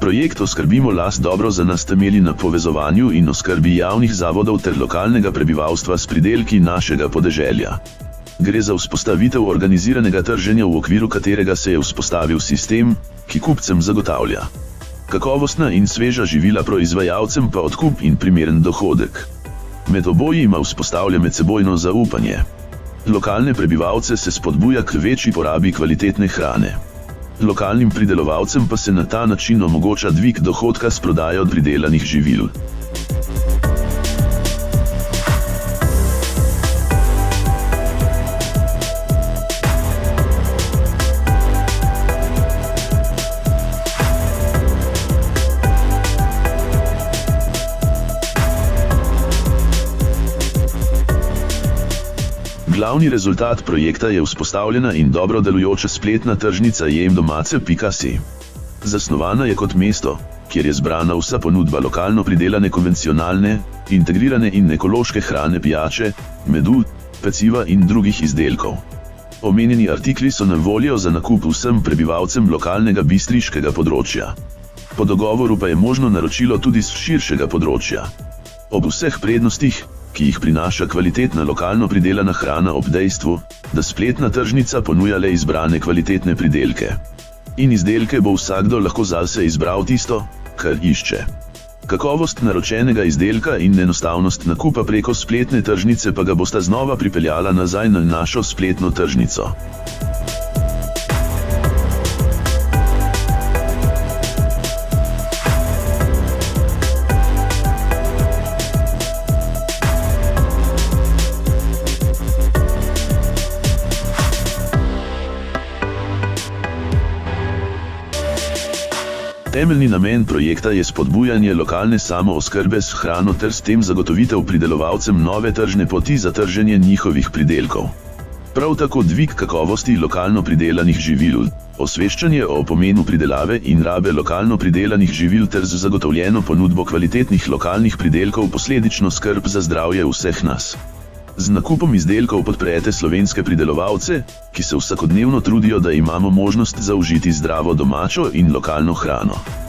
Projekt Oskrbimo las dobro za nas temelji na povezovanju in oskrbi javnih zavodov ter lokalnega prebivalstva s pridelki našega podeželja. Gre za vzpostavitev organiziranega trženja, v okviru katerega se je vzpostavil sistem, ki kupcem zagotavlja kakovostna in sveža živila, proizvajalcem pa odkup in primeren dohodek. Med obojima vzpostavlja medsebojno zaupanje. Lokalne prebivalce se spodbuja k večji porabi kvalitetne hrane. Lokalnim pridelovalcem pa se na ta način omogoča dvig dohodka s prodajo pridelanih živil. Glavni rezultat projekta je vzpostavljena in dobro delujoča spletna tržnica jemdomace.si. Zasnovana je kot mesto, kjer je zbrana vsa ponudba lokalno pridelane konvencionalne, integrirane in ekološke hrane, pijače, medu, peciva in drugih izdelkov. Omenjeni artikli so na voljo za nakup vsem prebivalcem lokalnega bistriškega področja. Po dogovoru pa je možno naročilo tudi z širšega področja. Ob vseh prednostih, ki jih prinaša kvalitetna lokalno pridelana hrana, ob dejstvu, da spletna tržnica ponuja le izbrane kvalitetne pridelke in izdelke, bo vsakdo lahko zase izbral tisto, kar išče. Kakovost naročenega izdelka in enostavnost nakupa preko spletne tržnice pa ga bosta znova pripeljala nazaj na našo spletno tržnico. Temeljni namen projekta je spodbujanje lokalne samooskrbe s hrano ter s tem zagotovitev pridelovalcem nove tržne poti za trženje njihovih pridelkov. Prav tako dvig kakovosti lokalno pridelanih živil, osveščanje o pomenu pridelave in rabe lokalno pridelanih živil ter z zagotovljeno ponudbo kvalitetnih lokalnih pridelkov posledično skrb za zdravje vseh nas. Z nakupom izdelkov podprete slovenske pridelovalce, ki se vsakodnevno trudijo, da imamo možnost zaužiti zdravo domačo in lokalno hrano.